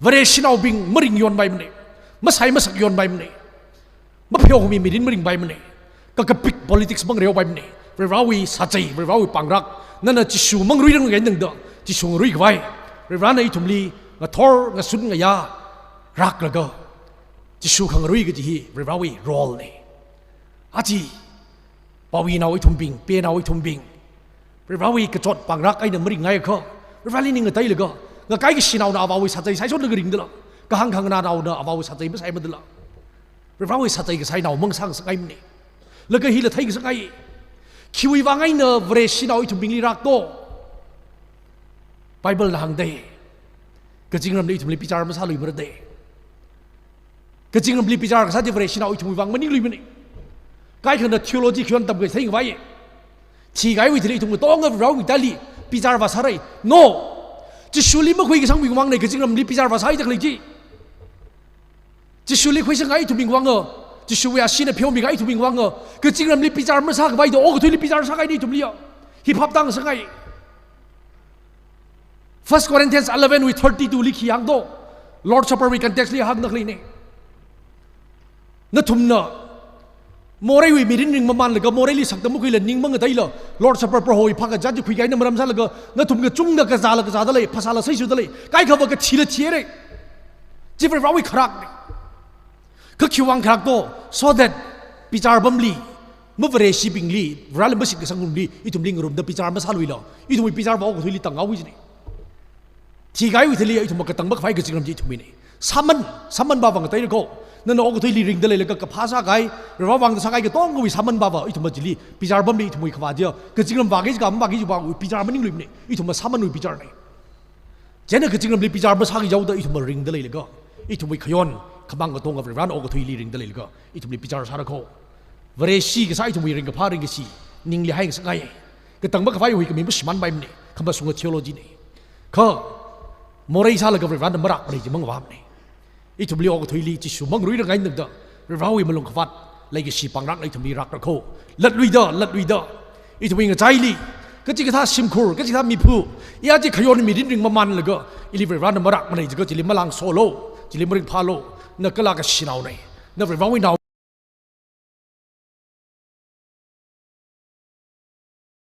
วเรชินเอาบิงมริงยอนใบมันเองมาใส่มาสักยอนใบมันเองมาเพียวมีมิรินมริงใบมันเองก็กระปิก politics บังเรียวใบมันเองเรื่องราววิสัจใจเรื่องราววิปังรักนั่นน่ะจิชูมังรุยเรื่องไงหนึ่งเด้อจิชูรุยไว้เรื่องราวในทุ่มลีงาทอร์งาสุนงายารักแล้วก็จิชูขังรุยก็จีฮีเรื่องราววิโรลเนี่ยอาจีปาวีนาไว้ทุ่มบิงเปียนาไว้ทุ่มบิงเรื่องราววิกระจดปังรักไอ้หนึ่งมริงไงก็เรื่องราวนี้เงาไตเลยก็งาไก่ก็ชินเอาหน้าว่าวิสัจใจใส่ชดเรื่องริงเด้อก็หังขังหน้าเอาหน้าว่าวิสัจใจไม่ใส่มาเด้อเรื่องราววิสัจใจก็ใส่หน้ามึงสร้างสักไงมันเนี่ยแล้วก็ฮีละไทยก็สักไงคิวว่าไงเนอเวรชินเอาทุ่มบิงลีรักโตไบเบิลหลังเดย์ก็จริงเราไม่ทุ่มลีพิจารณามาซาลุยมันเดย์ก็จริงเราไม่พิจารณาซาเดเวรชินเอาทุ่มวังมันนี่ลุยมันนี่ไกด์ขนาดทีโอโลจีขนาดต่ำกว่าใช่ไหมที่ไกด์วิธีนี้ทุ่มต้องเงินเราวิตาลีพิจารณาภาษาอะไร no จะชูลีไม่คุยกับสังวิงวังในก็จริงเราไม่พิจารณาภาษาจากเลยจีจะชูลีคุยสังไงทุ่มวิงวังจะชูวิอาชีพเนี่ยเพียวมีไงทุ่มวิงวังก็จริงเราไม่พิจารณามาซากไว้ตัวโอ้ก็ทุ่มพิจารณาสังไงนี่ทุ่มลีฮิปฮอปตั้งสังไงFirst Corinthians 11 with 32 लिखी आंग दो Lord Supper में context लिया हाग नकली ने न तुम न मोरे हुई मेरी निंग ममान लगा मोरे ली सकता मुखी ले निंग मंग दाई लो Lord Supper पर होई फाका जाज खुई गाई न मरम सा लगा न तुम के चुंग का ज़ादा ले फसाला सही सुधा ले काई खबर के छीले रे जिब्रे रावी खराक ने कक्यूवांग खराक दो so that पिचार बमली मुवरेशी बिंगली राल बसिक के संगुंडी इतुम लिंग रूम द पिचार मसालुई लो इतुम पिचार बाव को थुली तंगाव हुईที่ไกวิธีลีไอ้ทุ่มกระตังบักไฟกับสิ่งนั้นจีทุ่มนี่สัมมันบาวังไตเลยก็นั่นเอาก็ที่ลีริงเดเลยแล้วก็กับภาษาไกหรือว่าวังภาษาไกก็ต้องก็วิสัมมันบาวังไอ้ทุ่มจีลีพิจารณ์บัมลีทุ่มขวาเดียวกับสิ่งนั้นบางทีกับอยู่บางพิจารณ์มันนิ่งเลยนี่ไอ้ทุ่มสัมมันวิพิจารณ์นี่เจนกับสิ่งนั้นลีพิจารณ์ภาษาไกยาวแต่ไอ้ทุ่มริงเดเลยแล้วก็ไอ้ทุ่มขย้อนขบังก็ต้องกับร้านเอาก็ที่ลีริงเดเลยแล้วก็ไอ้ทุ่มลีพิจารณ์สารเขาวเรชีก็ใส่ไอ้ทุ่มริงกับพาริงก็ชีนิ่งลีให้สักไงกระตังบักไฟหุยก็มีมุสมันใบมันนี่คำว่าสุงเทโลจีนี่เขาโมเรย์ซาลกับเรื่องนั้นมารักอะไรจะมั่งวามนี่อีทุ่มลีออกถุยลีจิชูมั่งรู้เรื่องไงนึกเด้อเรื่องวิมันลงขวัดเลยก็ชีปังรักไอ้ทุ่มลีรักระโคลัดลุยเด้ออีทุ่มลีก็ใจลีก็จิกท่าชิมคูก็จิกท่ามีผู้อีอาจิขยอนมีดิ้นดึงมันเลยก็อีลิเรื่องนั้นมารักมันเลยจะก็จิลิมาลังโซโลจิลิมาริงพาโลนักก็ลากชินเอาเนี่ยนักเรื่องวินเอา